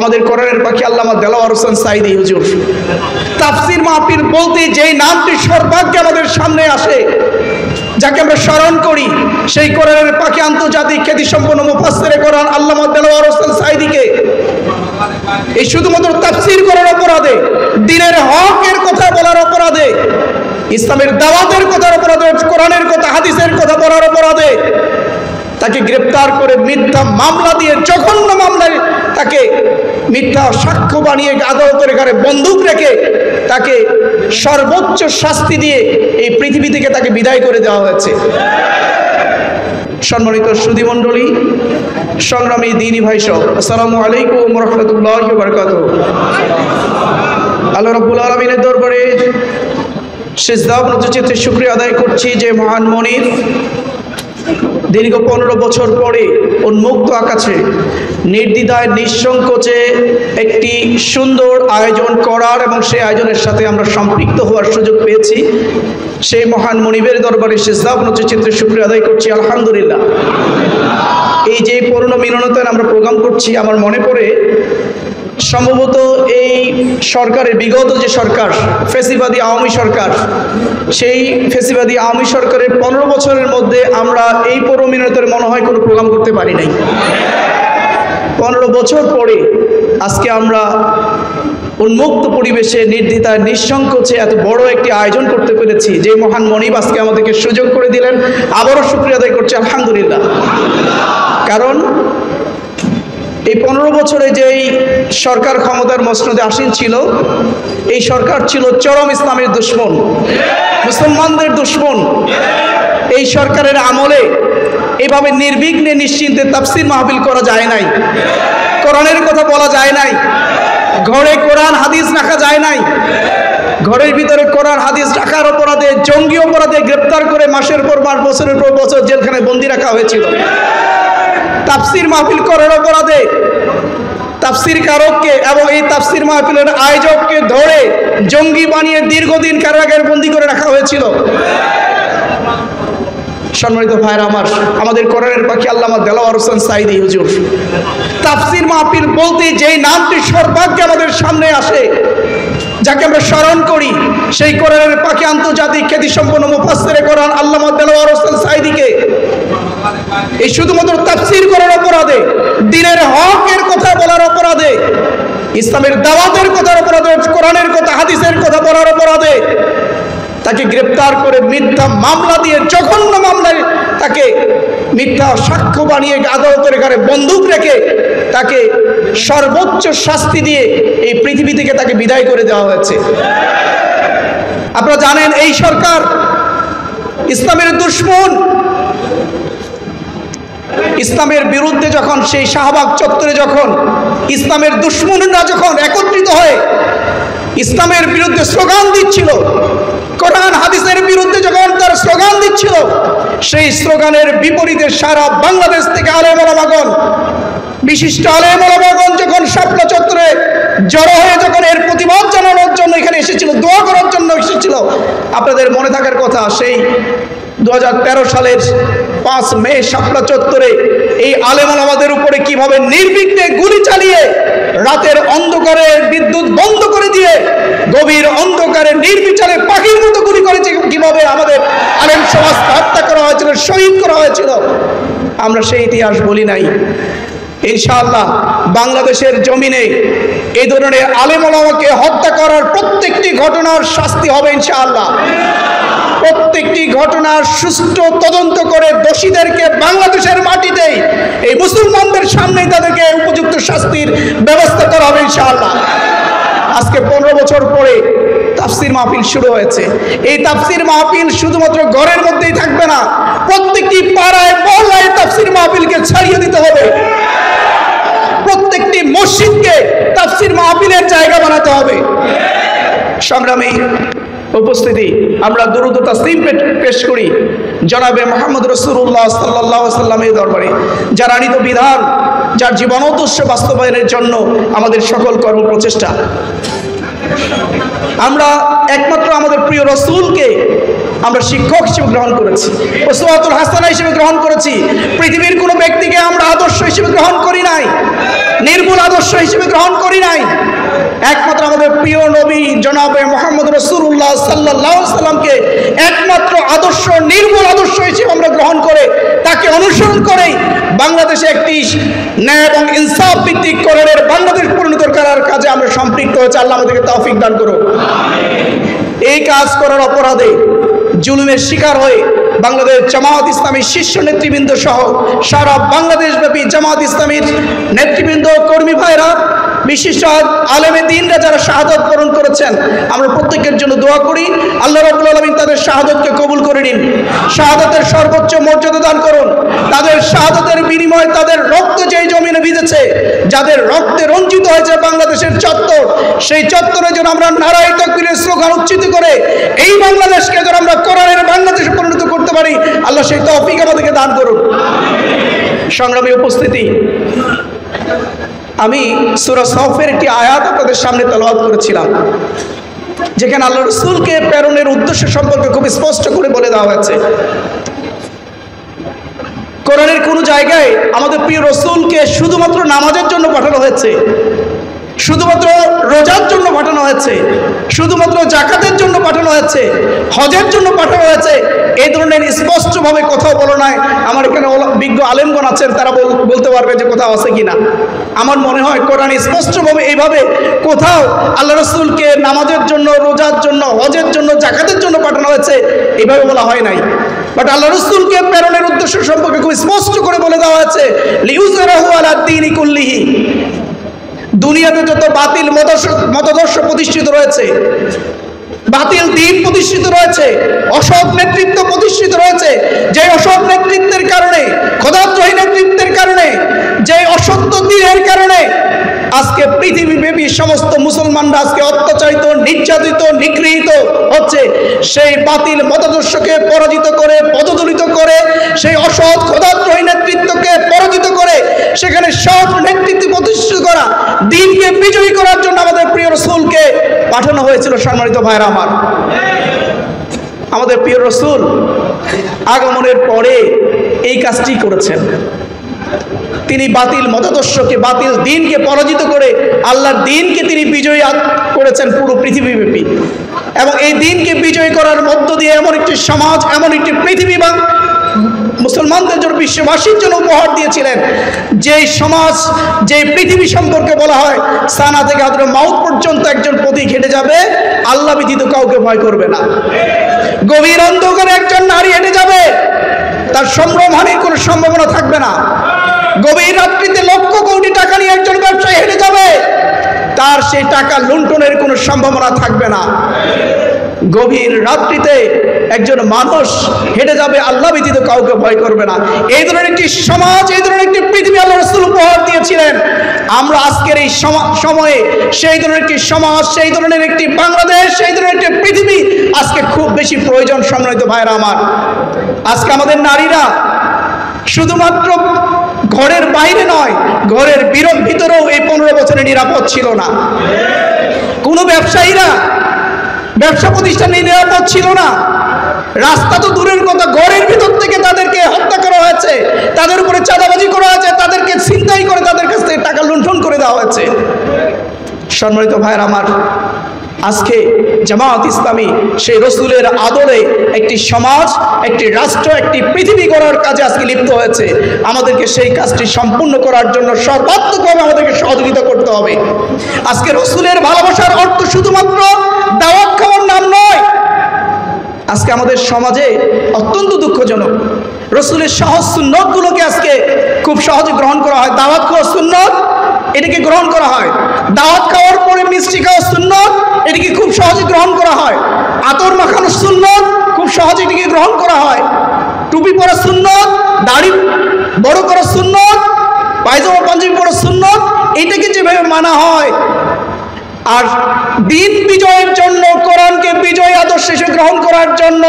আমাদের কোরআনের পাখি আল্লামা দেলাওয়ার হোসেন সাঈদী হুজুর। তাফসীর মাহফিল বলতে যেই নামটি সর্বাগ্যে আমাদের সামনে আসে, যাকে আমরা স্মরণ করি, সেই কোরআনের পাখি আন্তর্জাতিক খ্যাতিসম্পন্ন মুফাসসিরে কোরআন আল্লামা দেলাওয়ার হোসেন সাঈদীকে এই শুধুমাত্র তাফসীর করার অপরাধে, দ্বীনের হকের কথা বলার অপরাধে, ইসলামের দাওয়াতের কথার অপরাধে, কোরআনের কথা হাদিসের কথা বলার অপরাধে তাকে গ্রেপ্তার করে মিথ্যা মামলা দিয়ে, জঘন্য মামলায় তাকে মিথ্যা সাক্ষ্য বানিয়ে আদালতের ঘরে বন্দুক রেখে তাকে সর্বোচ্চ শাস্তি দিয়ে এই পৃথিবী থেকে তাকে বিদায় করে দেওয়া হয়েছে। সম্মানিত সুধীমণ্ডলী, সংগ্রামী দ্বীনী ভাই সব, আসসালামু আলাইকুম ওয়া রাহমাতুল্লাহি ওয়া বারাকাতুহু। আল্লাহ রাব্বুল আলামিনের দরবারে সিজদা অবনত চিত্তে শুকরিয়া আদায় করছি যে মহান মনির দীর্ঘ 15 বছর পরে উন্মুক্ত আকাশে নির্দ্বিধায় নিঃসংকোচে একটি সুন্দর আয়োজন করার এবং সেই আয়োজনের সাথে আমরা সম্পৃক্ত হওয়ার সুযোগ পেয়েছি। সেই মহান মনিবের দরবারে সিজদা অবনত চিত্তে শুকরিয়া আদায় করছি, আলহামদুলিল্লাহ। এই যে পূর্ণ মিলনতায় আমরা প্রোগ্রাম করছি, আমার মনে পড়ে সম্ভবত এই সরকারের বিগত যে সরকার, ফ্যাসিবাদী আওয়ামী সরকার, সেই ফ্যাসিবাদী আওয়ামী সরকারের 15 বছরের মধ্যে আমরা এই পূর্ণ মিলনতার মনে হয় কোনো প্রোগ্রাম করতে পারি নাই। 15 বছর পরে আজকে আমরা উন্মুক্ত পরিবেশে নির্দ্বিধায় নিঃসংকোচে এত বড় একটি আয়োজন করতে পেরেছি। যে মহান মনিব আজকে আমাদেরকে সুযোগ করে দিলেন, আবারও শুকরিয়া আদায় করছি, আলহামদুলিল্লাহ। কারণ এই 15 বছরে যেই সরকার ক্ষমতার মসনদে আসীন ছিল, এই সরকার ছিল চরম ইসলামের দুশমন, মুসলমানদের দুশমন। এই সরকারের আমলে এভাবে নির্বিঘ্নে নিশ্চিন্তে তাফসীর মাহফিল করা যায় নাই, কোরআনের কথা বলা যায় নাই, ঘরে কোরআন হাদিস রাখা যায় নাই। ঘরের ভিতরে কোরআন হাদিস রাখার অপরাধে, জঙ্গি অপরাধে গ্রেপ্তার করে মাসের পর মাস, বছরের পর বছর জেলখানায় বন্দী রাখা হয়েছিল। তাফসীর মাহফিল করার অপরাধে তাফসীর কারককে এবং এই তাফসীর মাহফিলের আয়োজককে ধরে জঙ্গি বানিয়ে দীর্ঘদিন কারাগারে বন্দী করে রাখা হয়েছিল। সম্মানিত ভাইরা আমার, আমাদের কোরআনের পাখি আল্লামা দেলাওয়ার হোসেন সাঈদী হুজুর। তাফসীর মাহফিল বলতে যেই নামটি সর্বাগ্যে আমাদের সামনে আসে, যাকে আমরা স্মরণ করি, সেই কোরআনের পাখি আন্তর্জাতিক খ্যাতিসম্পন্ন মুফাসসিরে কোরআন আল্লামা দেলাওয়ার হোসেন সাঈদীকে এই শুধুমাত্র তাফসীর করার অপরাধে, দ্বীনের হকের কথা বলার অপরাধে, ইসলামের দাওয়াতের কথার অপরাধে, কোরআনের কথা হাদিসের কথা বলার অপরাধে তাকে গ্রেপ্তার করে মিথ্যা মামলা দিয়ে, জঘন্য মামলায় তাকে মিথ্যা সাক্ষ্য বানিয়ে আদালতের ঘরে বন্দুক রেখে তাকে সর্বোচ্চ শাস্তি দিয়ে এই পৃথিবী থেকে তাকে বিদায় করে দেওয়া হয়েছে। আপনারা জানেন এই সরকার ইসলামের দুশমন। ইসলামের বিরুদ্ধে যখন সেই শাহবাগ চত্বরে যখন ইসলামের দুশমনরা যখন একত্রিত হয়ে ইসলামের বিরুদ্ধে স্লোগান দিচ্ছিল, কোরআন হাদিসের বিরুদ্ধে যখন তার স্লোগান দিচ্ছিল, সেই স্লোগানের বিপরীতে সারা বাংলাদেশ থেকে আলেম ওলামাগণ, বিশিষ্ট আলেম ওলামাগণ যখন শাপলা চত্বরে জড়ো হয়ে যখন এর প্রতিবাদ জানানোর জন্য এখানে এসেছিল, দোয়া করার জন্য এসেছিল। আপনাদের মনে থাকার কথা, সেই 2013 সালের 5 মে শাপলা চত্বরে এই আলেম ওলামাদের উপরে কিভাবে নির্বিঘ্নে গুলি চালিয়ে, রাতের অন্ধকারে বিদ্যুৎ বন্ধ করে দিয়ে, গভীর অন্ধকারে নির্বিচারে পাখির মতো গুলি করেছে, কিভাবে আমাদের আলেম সমাজকে হত্যা করা হয়েছিল, শহীদ করা হয়েছিল। আমরা সেই ইতিহাস বলি নাই। ইনশাআল্লাহ বাংলাদেশের জমিনে এই ধরনের আলেম ওলামাকে হত্যা করার প্রত্যেকটি ঘটনার শাস্তি হবে ইনশাআল্লাহ। প্রত্যেকটি ঘটনার সুষ্ঠু তদন্ত করে দোষীদেরকে বাংলাদেশের মাটিতেই, এই মুসলমানদের সামনেই তাদেরকে উপযুক্ত শাস্তির ব্যবস্থা করা হবে ইনশাআল্লাহ। আজকে 15 বছর পরে তাফসীর মাহফিল শুরু হয়েছে। এই তাফসীর মাহফিল শুধুমাত্র ঘরের মধ্যেই থাকবে না, প্রত্যেকটি পাড়ায় মহল্লায় তাফসীর মাহফিলকে ছড়িয়ে দিতে হবে। প্রত্যেকটি মসজিদকে তাফসীর মাহফিলের জায়গা বানাতে হবে। সংগ্রামী উপস্থিতি, আমরা দুরূদ ও তাসলিম পেশ করি জনাবে মুহাম্মদ রাসূলুল্লাহ সাল্লাল্লাহু আলাইহি ওয়াসাল্লামের দরবারে, যার আনিত বিধান, যার জীবনোদ্দেশ্য বাস্তবায়নের জন্য আমাদের সকল কর্ম প্রচেষ্টা। আমরা একমাত্র আমাদের প্রিয় রাসূলকে আমরা শিক্ষক হিসেবে গ্রহণ করেছি, উসওয়াতুল হাসানা হিসেবে গ্রহণ করেছি। পৃথিবীর কোনো ব্যক্তিকে আমরা আদর্শ হিসেবে গ্রহণ করি নাই, নির্ভুল আদর্শ হিসেবে গ্রহণ করি নাই। একমাত্র আমাদের প্রিয় নবী জনাবে মুহাম্মদ রাসূলুল্লাহ সাল্লাল্লাহু আলাইহি সাল্লামকে একমাত্র আদর্শ, নির্ভুল আদর্শ হিসেবে আমরা গ্রহণ করে তাকে অনুসরণ করেই বাংলাদেশে একটি ন্যায় এবং ইনসাফ ভিত্তিক কোরআনের বাংলাদেশ পরিণত করার কাজে আমরা সম্পৃক্ত হয়েছি। আল্লাহ আমাদেরকে তৌফিক দান করুন। এই কাজ করার অপরাধে জুলুমের শিকার হয়ে বাংলাদেশ জামায়াত ইসলামীর শীর্ষ নেতৃবৃন্দ সহ সারা বাংলাদেশব্যাপী জামায়াত ইসলামীর নেতৃবৃন্দ, কর্মী ভাইরা, বিশিষ্ট আলেমে দ্বীনরা যারা শাহাদাত বরণ করেছেন, আমরা প্রত্যেকের জন্য দোয়া করি আল্লাহ রাব্বুল আলামিন তাদের শাহাদাতকে কবুল করে নিন, শাহাদাতের সর্বোচ্চ মর্যাদা দান করুন। তাদের শাহাদাতের বিনিময়ে তাদের রক্ত যেই জমিনে ভিজেছে, যাদের রক্তে রঞ্জিত হয়েছে বাংলাদেশের চত্বর, সেই চত্বরে যেন আমরা নারায়ে তাকবীরের স্লোগান উচ্চারিত করে এই বাংলাদেশকে যেন আমরা কোরআনের বাংলাদেশে পরিণত করতে পারি, আল্লাহ সেই তৌফিক আমাদেরকে দান করুন। সংগ্রামী উপস্থিতি, আমি সূরা সফের একটি আয়াত আপনাদের সামনে তেলাওয়াত করেছিলাম, যেখানে আল্লাহ রাসূলকে প্রেরণের উদ্দেশ্য সম্পর্কে খুব স্পষ্ট করে বলে দেওয়া হয়েছে। কোরআনের কোন জায়গায় আমাদের প্রিয় রাসূলকে শুধুমাত্র নামাজের জন্য পাঠানো হয়েছে, শুধুমাত্র রোজার জন্য পাঠানো হয়েছে, শুধুমাত্র যাকাতের জন্য পাঠানো হয়েছে, হজের জন্য পাঠানো হয়েছে, এই ধরনের স্পষ্টভাবে কোথাও বলো নাই। আমার এখানে বিজ্ঞ আলেমগণ আছেন, তারা বলতে পারবে যে কোথাও আছে কিনা। আমার মনে হয় কোরআন স্পষ্টভাবে এইভাবে কোথাও আল্লাহ রাসূলকে নামাজের জন্য, রোজার জন্য, হজের জন্য, যাকাতের জন্য পাঠানো হয়েছে এইভাবে বলা হয় নাই। বাট আল্লাহ রাসূলকে প্রেরণের উদ্দেশ্য সম্পর্কে খুব স্পষ্ট করে বলে দেওয়া হয়েছে, লিইউযহিরাহু আলা দ্বীনি কুল্লিহি। দুনিয়াতে যত বাতিল মতাদর্শ প্রতিষ্ঠিত রয়েছে, বাতিল দ্বীন প্রতিষ্ঠিত রয়েছে, অসৎ নেতৃত্ব প্রতিষ্ঠিত রয়েছে, যে অসৎ নেতৃত্বের কারণে, খোদাদ্রোহী নেতৃত্বের কারণে, যে অসত্য দ্বীনের কারণে আজকে পৃথিবীব্যাপী সমস্ত মুসলমানরা আজকে অত্যাচারিত, নির্যাতিত, নিগৃহীত হচ্ছে, সেই বাতিল মতাদর্শকে পরাজিত করে, পদদলিত করে, সেই অসৎ খোদাদ্রোহী নেতৃত্বকে পরাজিত করে সেখানে সৎ নেতৃত্ব প্রতিষ্ঠিত করা, দ্বীনকে বিজয়ী করার জন্য আমাদের প্রিয় রাসূলকে পাঠানো হয়েছিল। সম্মানিত ভাইরা আমার, আমাদের প্রিয় রাসূল আগমনের পরে এই কাজটি করেছেন। তিনি বাতিল মতাদর্শকে, বাতিল দ্বীনকে পরাজিত করে আল্লাহর দ্বীনকে তিনি বিজয়ী করেছেন পুরো পৃথিবীব্যাপী। এবং এই দ্বীনকে বিজয়ী করার মধ্য দিয়ে এমন একটি সমাজ, এমন একটি পৃথিবী বা মুসলমানদের জন্য, বিশ্ববাসীর জন্য উপহার দিয়েছিলেন, যে সমাজ, যে পৃথিবী সম্পর্কে বলা হয় সানা থেকে হাদরে মাউত পর্যন্ত একজন পথিক হেঁটে যাবে, আল্লাহ ব্যতীত কাউকে ভয় করবে না। গভীর অন্ধকারে একজন নারী হেঁটে যাবে, তার সম্ভ্রমহানির কোনো সম্ভাবনা থাকবে না। গভীর রাত্রিতে লক্ষ কোটি টাকা নিয়ে একজন ব্যবসায়ী হেঁটে যাবে, তার সেই টাকা লুণ্ঠনের কোনো সম্ভাবনা থাকবে না। গভীর রাত্রিতে একজন মানুষ হেঁটে যাবে, আল্লাহ ব্যতীত কাউকে ভয় করবে না। এই ধরনের একটি সমাজ, এই ধরনের একটি পৃথিবী আল্লাহ রাসূল উপহার দিয়েছিলেন। আমরা আজকের এই সময়ে সেই ধরনের একটি সমাজ, সেই ধরনের একটি বাংলাদেশ, সেই ধরনের একটি পৃথিবী আজকে খুব বেশি প্রয়োজন। সম্মানিত ভাইরা আমার, আজকে আমাদের নারীরা শুধুমাত্র ঘরের বাইরে নয়, ঘরের ভিতরেও এই 15 বছরে নিরাপদ ছিল না। কোনো ব্যবসায়ীরা ব্যবসা প্রতিষ্ঠানে নিরাপদ ছিল না। রাস্তা তো দূরের কথা, ঘরের ভিতর থেকে তাদেরকে হত্যা করা হয়েছে, তাদের উপরে চাঁদাবাজি করা হয়েছে, তাদেরকে ছিনতাই করে তাদের কাছ থেকে টাকা লুণ্ঠন করে দেওয়া হয়েছে। সম্মানিত ভাইয়ের আমার, আজকে জামায়াত ইসলামী সেই রসুলের আদরে একটি সমাজ, একটি রাষ্ট্র, একটি পৃথিবী গড়ার কাজে আজকে লিপ্ত হয়েছে। আমাদেরকে সেই কাজটি সম্পূর্ণ করার জন্য সর্বাত্মকভাবে আমাদেরকে সহযোগিতা করতে হবে। আজকে রসুলের ভালোবাসার অর্থ শুধুমাত্র দাওয়াত খাওয়ার নাম নয়। আজকে আমাদের সমাজে অত্যন্ত দুঃখজনক, রসুলের সহজ সুন্নতগুলোকে আজকে খুব সহজে গ্রহণ করা হয়। দাওয়াত খাওয়ার সুন্নত, এটাকে গ্রহণ করা হয়। দাওয়াত খাওয়ার পরে মিষ্টি খাওয়ার সুন্নত, এটাকে খুব সহজে গ্রহণ করা হয়। আতর মাখানোর সুন্নত, খুব সহজে এটাকে গ্রহণ করা হয়। টুপি পরা সুন্নত, দাড়ি বড় করা সুন্নত, পায়জামা পাঞ্জাবি পরা সুন্নত, এটাকে যেভাবে মানা হয়, আর দিন বিজয়ের জন্য, কোরআনকে বিজয় আদর্শ হিসেবে গ্রহণ করার জন্য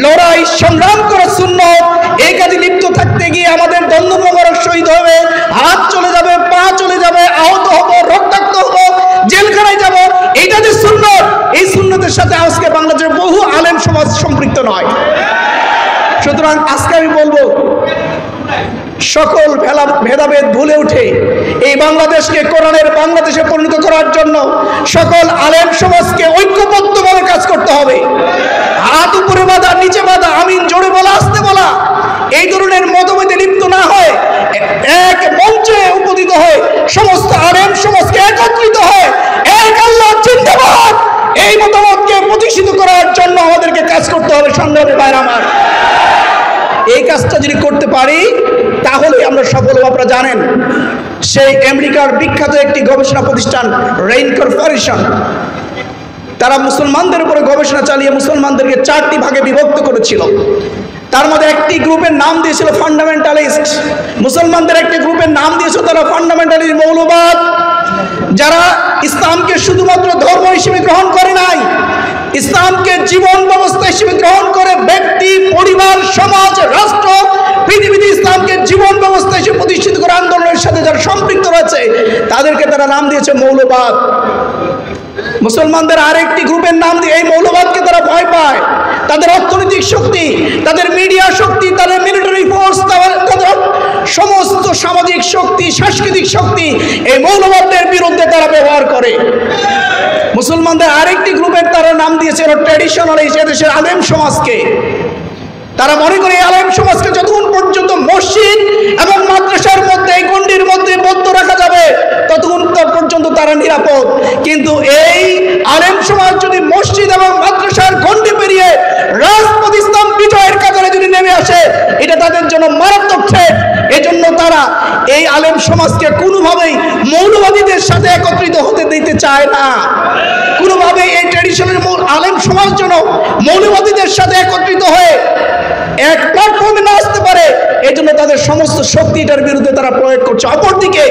লড়াই সংগ্রাম করা সুন্নত, এই কাজে লিপ্ত থাকতে গিয়ে আমাদের দ্বন্দ্ব মোবারক শহীদ হবে, হাত চলে যাবে, পা চলে যাবে, আহত হব, রক্তাক্ত হব, জেলখানায় যাব, এইটা যে সুন্নত, এই সুন্নতের সাথে আজকে বাংলাদেশের বহু আলেম সমাজ সম্পৃক্ত নয়। সুতরাং আজকে আমি বলবো, সকল ভেদাভেদ ভুলে উঠে এই বাংলাদেশকে কোরআনের বাংলাদেশে পরিণত করার জন্য সকল আলেম সমাজকে ঐক্যবদ্ধভাবে কাজ করতে হবে। হাত উপরে বাঁধা, নিচে বাঁধা, আমিন জোরে বলা, আস্তে বলা, এই ধরনের মতভেদে লিপ্ত না হয় এক মঞ্চে উপনীত হয় সমস্ত আলেম সমাজকে একত্রিত হয় এক আল্লাহ জিন্দাবাদ এই মতামতকে প্রতিষ্ঠিত করার জন্য আমাদেরকে কাজ করতে হবে। সংগ্রামী ভাইরা আমার, এই কাজটা যদি করতে পারি তাহলে আমরা সফল হব। আপনারা জানেন, সেই আমেরিকার বিখ্যাত একটি গবেষণা প্রতিষ্ঠান রেইন কর্পোরেশন, তারা মুসলমানদের উপরে গবেষণা চালিয়ে মুসলমানদেরকে 4টি ভাগে বিভক্ত করেছিল। তার মধ্যে একটি গ্রুপের নাম দিয়েছিল ফান্ডামেন্টালিস্ট, মুসলমানদের একটি গ্রুপের নাম দিয়েছিল তারা ফান্ডামেন্টালিস্ট, মৌলবাদ, যারা ইসলামকে শুধুমাত্র ধর্ম হিসেবে গ্রহণ করে নাই, ইসলামকে জীবন ব্যবস্থা হিসেবে গ্রহণ করে ব্যক্তি, পরিবার, সমাজ, রাষ্ট্র, পৃথিবীতে ইসলামকে জীবন ব্যবস্থা হিসেবে প্রতিষ্ঠিত করে আন্দোলনের সাথে যারা সম্পৃক্ত রয়েছে তাদেরকে তারা নাম দিয়েছে মৌলবাদ। মুসলমানদের আরেকটি গ্রুপের নাম দিয়ে এই মৌলবাদকে তারা ভয় পায়। তাদের অর্থনৈতিক শক্তি, তাদের মিডিয়া শক্তি, তাদের মিলিটারি ফোর্স, তাদের সমস্ত সামাজিক শক্তি, সাংস্কৃতিক শক্তি এই মৌলবাদের বিরুদ্ধে তারা ব্যবহার করে। মুসলমানদের আরেকটি গ্রুপের তারা নাম দিয়েছে ট্র্যাডিশনালিস্ট, এদেশের আলেম সমাজকে। তারা মনে করে এই আলেম সমাজকে যতক্ষণ পর্যন্ত মসজিদ এবং মাদ্রাসার মধ্যে, এই গণ্ডির মধ্যে বদ্ধ রাখা যাবে ততক্ষণ পর্যন্ত তারা নিরাপদ। কিন্তু এই আলেম সমাজ যদি মসজিদ এবং মাদ্রাসার গণ্ডি পেরিয়ে রাজপথ ইসলাম বিজয়ের কাতারে যদি নেমে আসে, এটা তাদের জন্য মারাত্মক থ্রেট। এজন্য তারা এই আলেম সমাজকে কোনোভাবেই মৌলবাদীদের সাথে একত্রিত হতে দিতে চায় না। কোনোভাবেই এই ট্র্যাডিশনাল আলেম সমাজ যেন মৌলবাদীদের সাথে একত্রিত হয়ে এক প্ল্যাটফর্মে না আসতে পারে, এই জন্য তাদের সমস্ত শক্তি এটার বিরুদ্ধে তারা প্রয়োগ করছে। অপরদিকে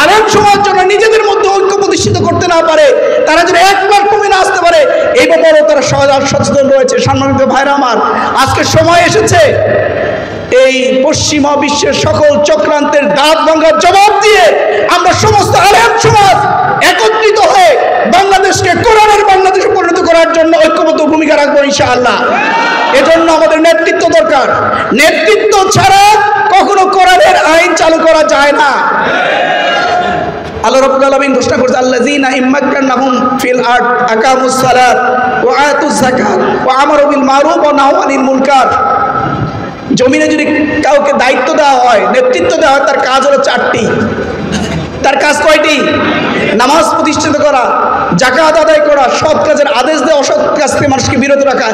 আলেম সমাজ যেন নিজেদের মধ্যে ঐক্য প্রতিষ্ঠিত করতে না পারে, তারা যেন এক প্ল্যাটফর্মে না আসতে পারে, এই ব্যাপারেও তারা সচেতন রয়েছে। সম্মানিত ভাইরা আমার, আজকে সময় এসেছে এই পশ্চিমা বিশ্বের সকল চক্রান্তের দাঁত ভাঙার জবাব দিয়ে আমরা সমস্ত আলেম সমাজ একত্রিত হয়ে বাংলাদেশকে কোরআনের বাংলাদেশে পরিণত করার জন্য ঐক্যবদ্ধ ভূমিকা রাখবো ইনশাআল্লাহ। এজন্য আমাদের নেতৃত্ব দরকার। নেতৃত্ব ছাড়া কখনো কোরআনের আইন চালু করা যায় না। আল্লাহ রাব্বুল আলামিন ঘোষণা করেছে, আল্লাযীনা ইম্মাক্কানাহুম ফিল আরদ আকামুস সালাত ওয়া আতুজ যাকাত ওয়া আমারু বিল মারুফ ওয়া নাহাউ আনিল মুনকার। জমিনে যদি কাউকে দায়িত্ব দেওয়া হয়, নেতৃত্ব দেওয়া হয়, তার কাজ হলো 4টি। তার কাজ কয়টি? নামাজ প্রতিষ্ঠিত করা, যাকাত আদায় করা, সৎ কাজের আদেশ দেওয়া, অসৎ কাজ থেকে মানুষকে বিরত রাখা।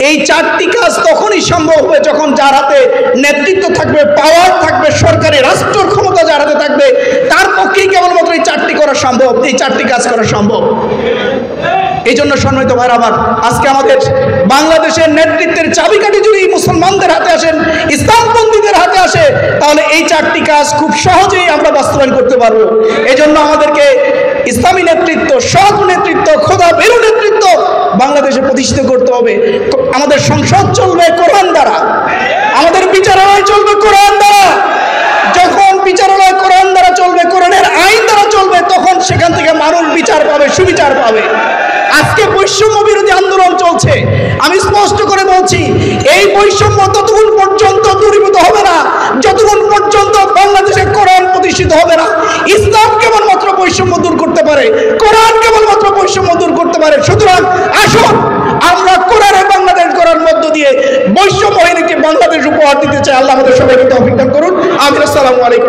এই 4টি কাজ তখনই সম্ভব হবে যখন যার হাতে নেতৃত্ব থাকবে, পাওয়ার থাকবে, সরকারি রাষ্ট্রের ক্ষমতা যার হাতে থাকবে, তার পক্ষেই কেবলমাত্র এই 4টি করা সম্ভব, এই 4টি কাজ করা সম্ভব। এই জন্য সম্মানিত ভাইরা আমার, আজকে আমাদের বাংলাদেশের নেতৃত্বের চাবিকাঠি যদি মুসলমানদের হাতে আসেন, ইসলামপন্থীদের হাতে আসে, তাহলে এই 4টি কাজ খুব সহজেই আমরা বাস্তবায়ন করতে পারবো। এই জন্য আমাদেরকে ইসলামী নেতৃত্ব, সৎ নেতৃত্ব, খোদা বেরু নেতৃত্ব বাংলাদেশে প্রতিষ্ঠিত করতে হবে। আমাদের সংসদ চলবে কোরআন দ্বারা, আমাদের বিচারালয় চলবে কোরআন দ্বারা। যখন বিচারালয় কোরআন দ্বারা চলবে, কোরআনের আইন দ্বারা চলবে, তখন সেখান থেকে মানুষ বিচার পাবে, সুবিচার পাবে। আজকে বৈষম্য বিরোধী আন্দোলন চলছে, আমি স্পষ্ট করে বলছি, এই বৈষম্য ততক্ষণ পর্যন্ত দূরীভূত হবে না যতক্ষণ পর্যন্ত বাংলাদেশে কোরআন প্রতিষ্ঠিত হবে না। ইসলাম কেবলমাত্র বৈষম্য দূর করতে পারে, কোরআন কেবলমাত্র বৈষম্য দূর করতে পারে। সুতরাং আসুন আমরা কোরআনের বাংলাদেশ করার মধ্য দিয়ে বৈষম্যহীন একটি বাংলাদেশ উপহার দিতে চাই। আল্লাহ আমাদের সবাইকে তৌফিক দান করুন। আমিন। আসসালামু আলাইকুম।